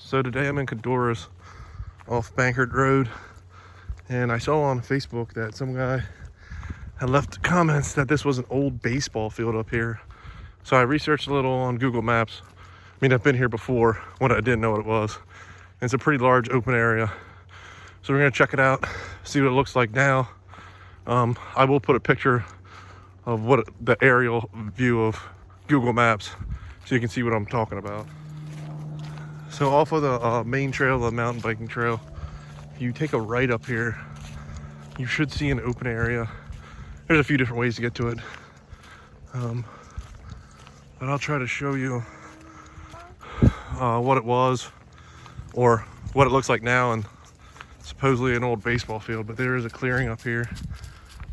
So today I'm in Codorus off Bankert Road, and I saw on Facebook that some guy had left comments that this was an old baseball field up here. So I researched a little on Google Maps. I mean, I've been here before when I didn't know what it was. And it's a pretty large open area. So we're gonna check it out, see what it looks like now. I will put a picture of what the aerial view of Google Maps so you can see what I'm talking about. So off of the main trail, the mountain biking trail, if you take a right up here, you should see an open area. There's a few different ways to get to it. But I'll try to show you what it was or what it looks like now, and supposedly an old baseball field, but there is a clearing up here.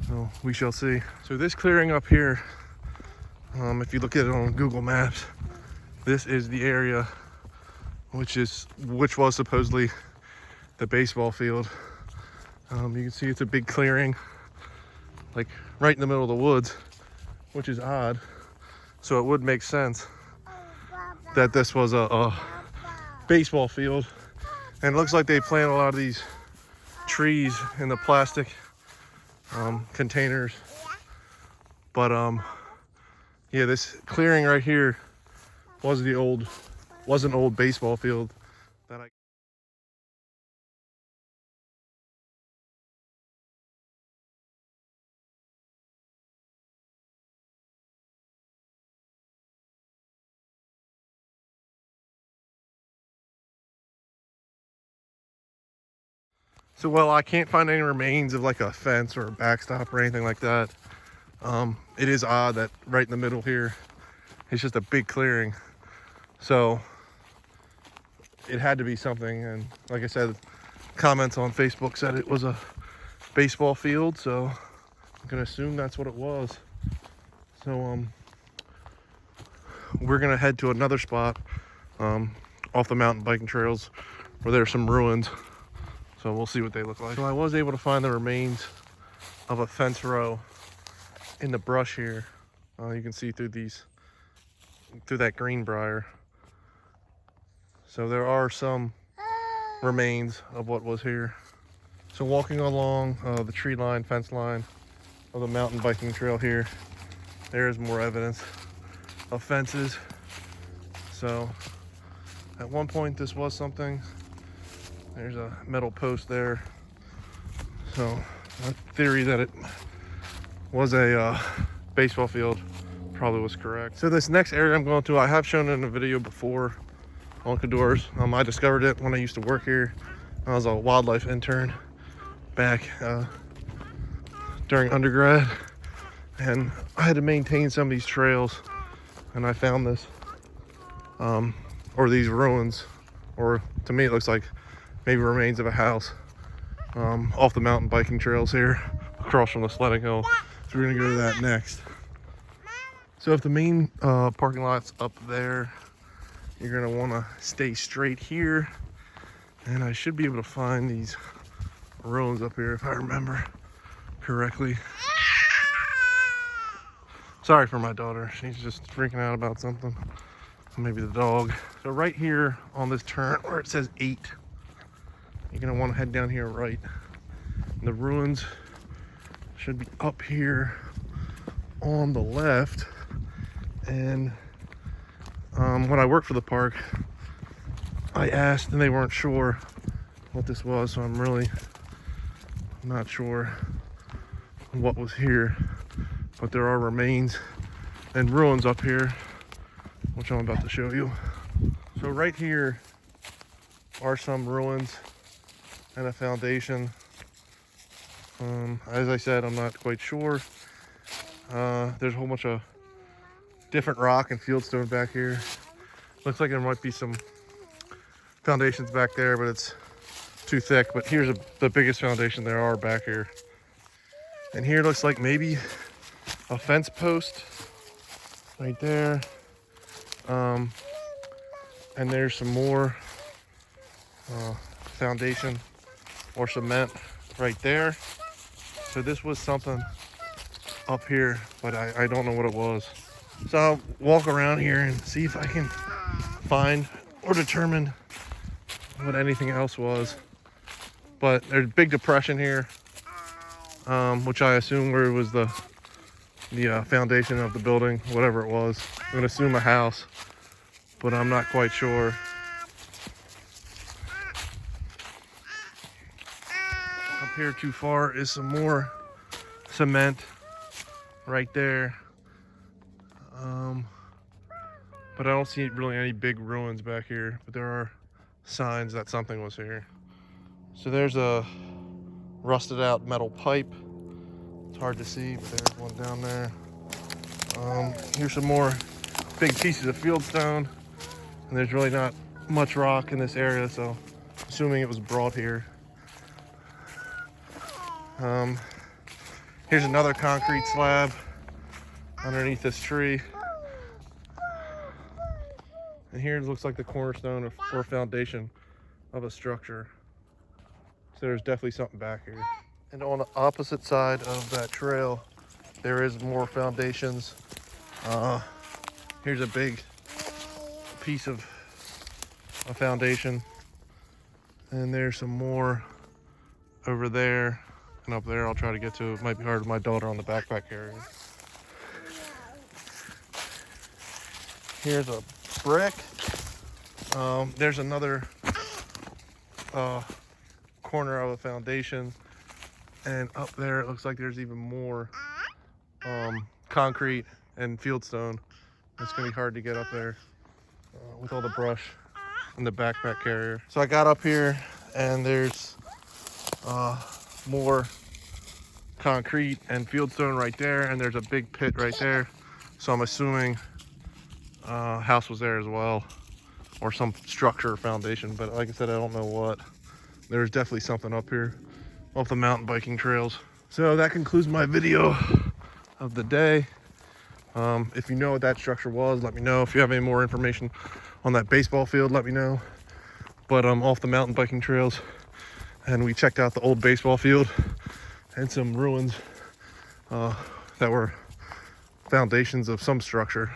So we shall see. So this clearing up here, if you look at it on Google Maps, this is the area which was supposedly the baseball field. You can see it's a big clearing, like right in the middle of the woods, which is odd. So it would make sense that this was a baseball field. And it looks like they planted a lot of these trees in the plastic containers. But yeah, this clearing right here was an old baseball field that So while I can't find any remains of like a fence or a backstop or anything like that, it is odd that right in the middle here, it's just a big clearing. So it had to be something. And like I said, comments on Facebook said it was a baseball field. So I'm gonna assume that's what it was. So we're gonna head to another spot off the mountain biking trails where there's some ruins. So we'll see what they look like. So I was able to find the remains of a fence row in the brush here. You can see through that greenbrier. So there are some remains of what was here. So walking along the tree line, fence line of the mountain biking trail here, there is more evidence of fences. So at one point this was something. There's a metal post there. So a theory that it was a baseball field probably was correct. So this next area I'm going to, I have shown it in a video before on Codorus. I discovered it when I used to work here. I was a wildlife intern back during undergrad, and I had to maintain some of these trails, and I found this or these ruins, or to me it looks like maybe remains of a house off the mountain biking trails here across from the sledding hill. So we're gonna go to that next. So if the main parking lot's up there, you're gonna wanna stay straight here, and I should be able to find these ruins up here if I remember correctly. Sorry for my daughter, she's just freaking out about something. Maybe the dog. So right here on this turn where it says 8, you're gonna want to head down here right. And the ruins should be up here on the left. And when I worked for the park, I asked and they weren't sure what this was, so I'm really not sure what was here. But there are remains and ruins up here, which I'm about to show you. So right here are some ruins and a foundation. As I said, I'm not quite sure. There's a whole bunch of different rock and fieldstone back here. Looks like there might be some foundations back there, but it's too thick. But here's the biggest foundation there are back here. And here looks like maybe a fence post right there. And there's some more foundation or cement right there. So this was something up here, but I don't know what it was. So I'll walk around here and see if I can find or determine what anything else was. But there's a big depression here, which I assume where it was the foundation of the building, whatever it was. I'm gonna assume a house, but I'm not quite sure. Up here too far is some more cement right there. But I don't see really any big ruins back here, but there are signs that something was here. So there's a rusted out metal pipe. It's hard to see, but there's one down there. Here's some more big pieces of fieldstone, and there's really not much rock in this area, so assuming it was brought here. Here's another concrete slab underneath this tree. And here it looks like the cornerstone or foundation of a structure. So there's definitely something back here. And on the opposite side of that trail, there is more foundations. Here's a big piece of a foundation. And there's some more over there and up there. I'll try to get to. It might be hard with my daughter on the backpack carrier. Here's a brick. There's another corner of a foundation, and up there it looks like there's even more concrete and fieldstone. It's gonna be hard to get up there with all the brush and the backpack carrier. So I got up here and there's more concrete and fieldstone right there, and there's a big pit right there. So I'm assuming house was there as well, or some structure or foundation, but like I said, I don't know what. There's definitely something up here off the mountain biking trails. So that concludes my video of the day. If you know what that structure was, let me know. If you have any more information on that baseball field, let me know. But off the mountain biking trails, and we checked out the old baseball field and some ruins that were foundations of some structure.